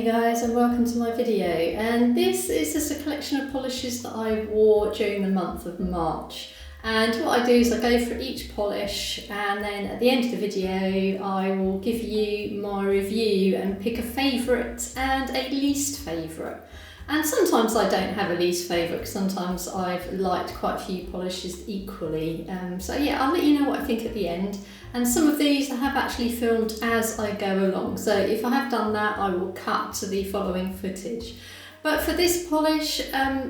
guys, and welcome to my video, and this is just a collection of polishes that I wore during the month of March. And what I do is I go for each polish, and then at the end of the video I will give you my review and pick a favourite and a least favourite. And sometimes I don't have a least favourite because sometimes I've liked quite a few polishes equally. So yeah, I'll let you know what I think at the end. And some of these I have actually filmed as I go along. So if I have done that, I will cut to the following footage. But for this polish,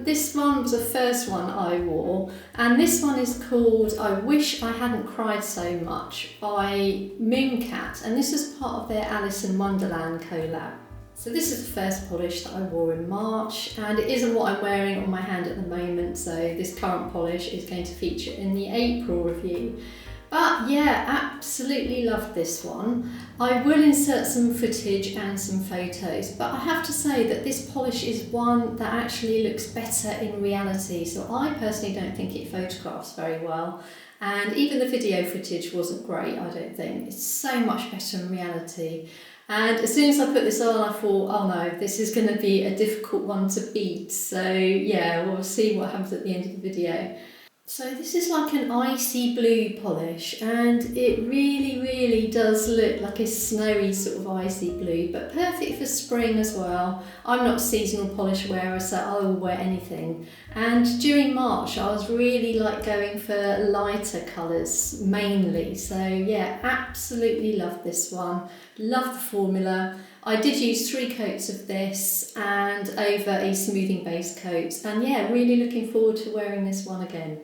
this one was the first one I wore. And this one is called I Wish I Hadn't Cried So Much by Mooncat. And this is part of their Alice in Wonderland collab. So this is the first polish that I wore in March, and it isn't what I'm wearing on my hand at the moment, so this current polish is going to feature in the April review. But yeah, absolutely loved this one. I will insert some footage and some photos, but I have to say that this polish is one that actually looks better in reality, so I personally don't think it photographs very well. And even the video footage wasn't great, I don't think. It's so much better in reality. And as soon as I put this on, I thought, oh no, this is going to be a difficult one to beat. So yeah, we'll see what happens at the end of the video. So this is like an icy blue polish, and it really does look like a snowy sort of icy blue, but perfect for spring as well. I'm not a seasonal polish wearer, so I will wear anything. And during March I was really going for lighter colours mainly, so yeah, absolutely love this one. Love the formula. I did use 3 coats of this and over a smoothing base coat, and yeah, really looking forward to wearing this one again.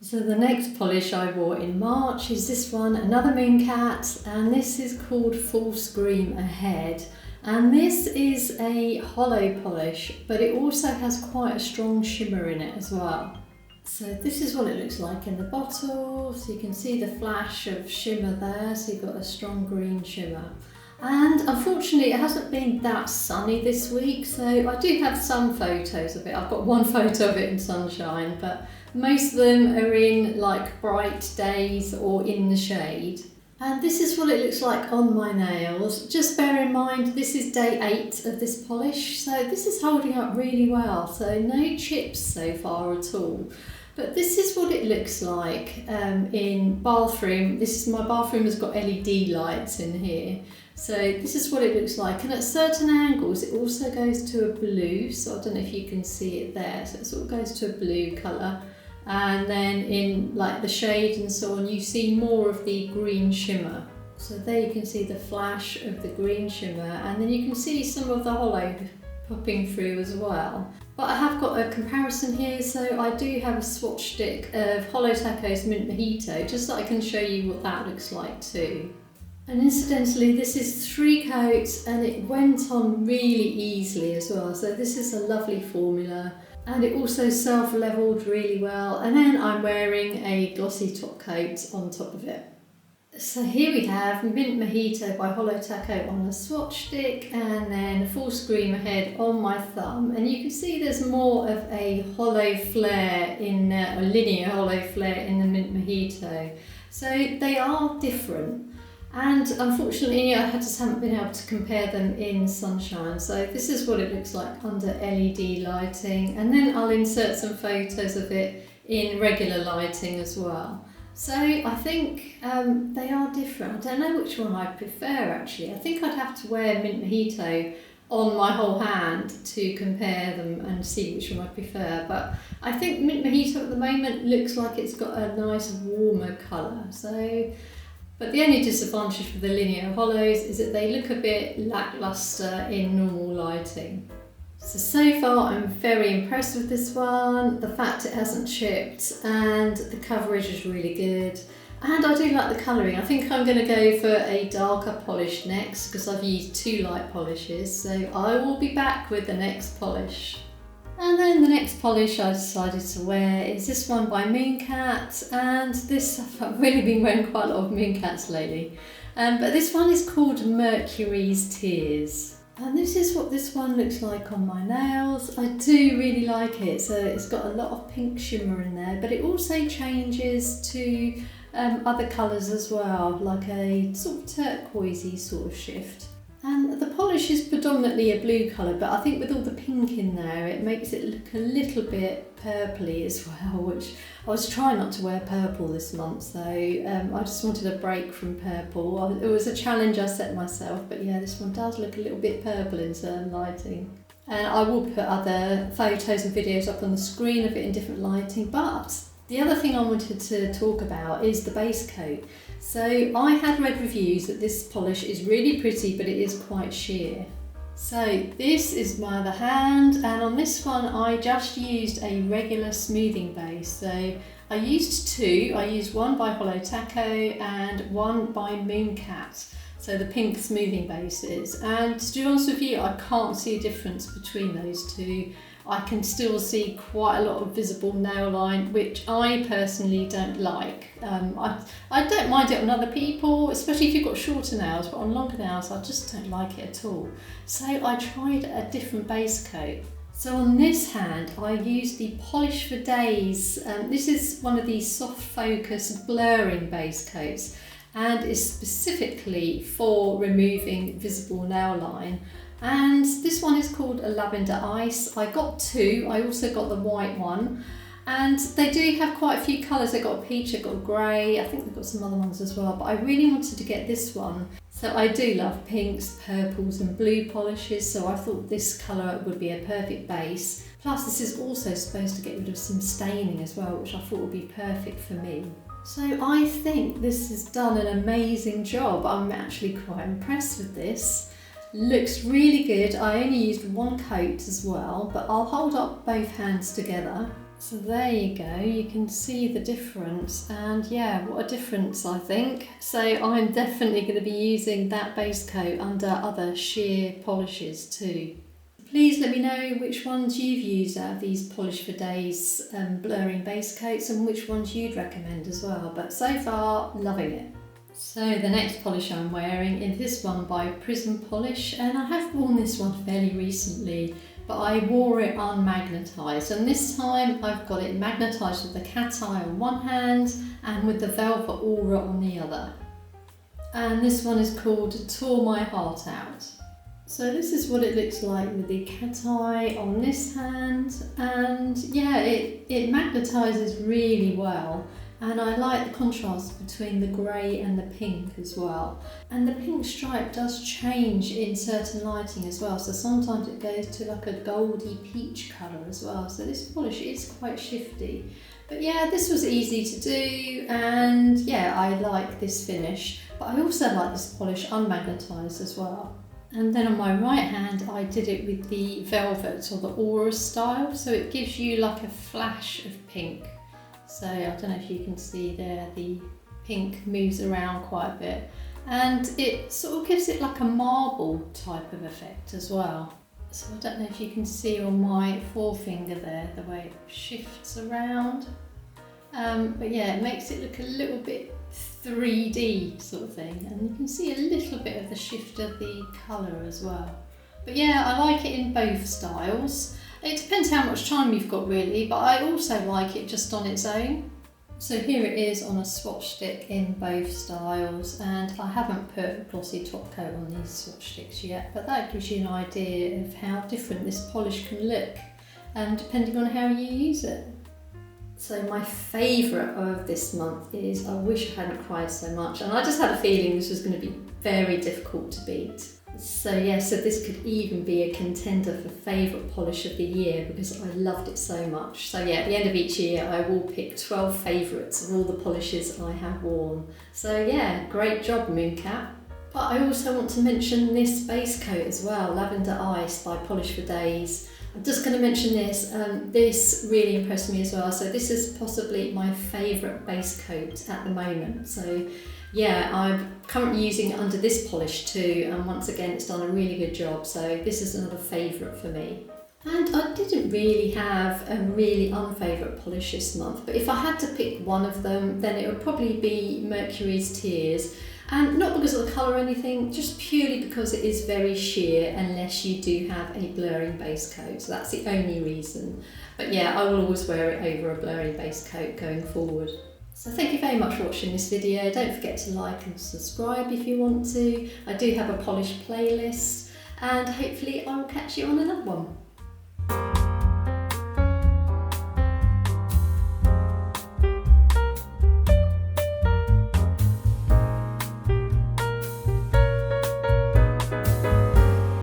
So the next polish I wore in March is this one, another Mooncat, and this is called Full Scream Ahead. And this is a hollow polish, but it also has quite a strong shimmer in it as well. So this is what it looks like in the bottle, so you can see the flash of shimmer there, so you've got a strong green shimmer. And unfortunately it hasn't been that sunny this week, so I do have some photos of it. I've got one photo of it in sunshine, but most of them are in bright days or in the shade. And this is what it looks like on my nails. Just bear in mind this is day 8 of this polish, so this is holding up really well, so no chips so far at all. But this is what it looks like in bathroom. My bathroom has got LED lights in here. So this is what it looks like, and at certain angles it also goes to a blue, so I don't know if you can see it there, so it sort of goes to a blue colour, and then in the shade and so on you see more of the green shimmer. So there you can see the flash of the green shimmer, and then you can see some of the hollow popping through as well. But I have got a comparison here, so I do have a swatch stick of Holo-Taco's Mint Mojito, just so I can show you what that looks like too. And incidentally, this is 3 coats and it went on really easily as well, so this is a lovely formula, and it also self-levelled really well, and then I'm wearing a glossy top coat on top of it. So here we have Mint Mojito by Holo-Taco on the swatch stick, and then Full Scream Ahead on my thumb, and you can see there's more of a hollow flare in a linear hollow flare in the Mint Mojito. So they are different. And unfortunately I just haven't been able to compare them in sunshine, so this is what it looks like under LED lighting, and then I'll insert some photos of it in regular lighting as well. So I think they are different. I don't know which one I prefer actually. I think I'd have to wear Mint Mojito on my whole hand to compare them and see which one I prefer, but I think Mint Mojito at the moment looks like it's got a nice warmer colour. But the only disadvantage for the linear hollows is that they look a bit lacklustre in normal lighting. So far I'm very impressed with this one. The fact it hasn't chipped, and the coverage is really good. And I do like the colouring. I think I'm going to go for a darker polish next because I've used 2 light polishes, so I will be back with the next polish. And then the next polish I decided to wear is this one by Mooncat, and I've really been wearing quite a lot of Mooncats lately. But this one is called Mercury's Tears. And this is what this one looks like on my nails. I do really like it, so it's got a lot of pink shimmer in there, but it also changes to other colours as well, like a sort of turquoisey sort of shift. And the polish is predominantly a blue colour, but I think with all the pink in there, it makes it look a little bit purpley as well, which I was trying not to wear purple this month, so I just wanted a break from purple. It was a challenge I set myself, but yeah, this one does look a little bit purple in certain lighting. And I will put other photos and videos up on the screen of it in different lighting, but the other thing I wanted to talk about is the base coat. So I had read reviews that this polish is really pretty, but it is quite sheer. So this is my other hand, and on this one I just used a regular smoothing base. So I used two. I used one by Holo Taco and one by Mooncat. So the pink smoothing bases. And to be honest with you, I can't see a difference between those two. I can still see quite a lot of visible nail line, which I personally don't like. I don't mind it on other people, especially if you've got shorter nails, but on longer nails I just don't like it at all. So I tried a different base coat. So on this hand I used the Polish for Days. This is one of these soft focus blurring base coats and is specifically for removing visible nail line. And this one is called a Lavender Ice. I got two. I also got the white one, and they do have quite a few colours. They've got a peach, they've got a grey, I think they've got some other ones as well, but I really wanted to get this one. So I do love pinks, purples and blue polishes, so I thought this colour would be a perfect base. Plus this is also supposed to get rid of some staining as well, which I thought would be perfect for me. So I think this has done an amazing job. I'm actually quite impressed with this. Looks really good. I only used one coat as well, but I'll hold up both hands together. So there you go, you can see the difference, and yeah, what a difference I think. So I'm definitely going to be using that base coat under other sheer polishes too. Please let me know which ones you've used out of these Polish for Days blurring base coats and which ones you'd recommend as well, but so far loving it. So the next polish I'm wearing is this one by Prism Polish, and I have worn this one fairly recently, but I wore it unmagnetised, and this time I've got it magnetised with the cat eye on one hand and with the Velvet Aura on the other. And this one is called Tore My Heart Out. So this is what it looks like with the cat eye on this hand, and yeah, it magnetises really well. And I like the contrast between the grey and the pink as well. And the pink stripe does change in certain lighting as well, so sometimes it goes to like a goldy peach colour as well. So this polish is quite shifty. But yeah, this was easy to do, and yeah, I like this finish. But I also like this polish unmagnetised as well. And then on my right hand I did it with the Velvet or the Aura style, so it gives you like a flash of pink. So I don't know if you can see there, the pink moves around quite a bit, and it sort of gives it like a marble type of effect as well. So I don't know if you can see on my forefinger there the way it shifts around, but yeah, it makes it look a little bit 3D sort of thing, and you can see a little bit of the shift of the colour as well. But yeah, I like it in both styles. It depends how much time you've got really, but I also like it just on its own. So here it is on a swatch stick in both styles, and I haven't put a glossy top coat on these swatch sticks yet, but that gives you an idea of how different this polish can look, depending on how you use it. So my favourite of this month is I Wish I Hadn't Cried So Much, and I just had a feeling this was going to be very difficult to beat. So yeah, so this could even be a contender for favourite polish of the year because I loved it so much. So yeah, at the end of each year I will pick 12 favourites of all the polishes I have worn. So yeah, great job Mooncat. But I also want to mention this base coat as well, Lavender Ice by Polish for Days. I'm just going to mention this, this really impressed me as well. So this is possibly my favourite base coat at the moment. So yeah, I'm currently using it under this polish too, and once again it's done a really good job, so this is another favourite for me. And I didn't really have a really unfavourite polish this month, but if I had to pick one of them, then it would probably be Mercury's Tears. And not because of the colour or anything, just purely because it is very sheer unless you do have a blurring base coat, so that's the only reason. But yeah, I will always wear it over a blurring base coat going forward. So thank you very much for watching this video. Don't forget to like and subscribe if you want to. I do have a polish playlist, and hopefully I will catch you on another one.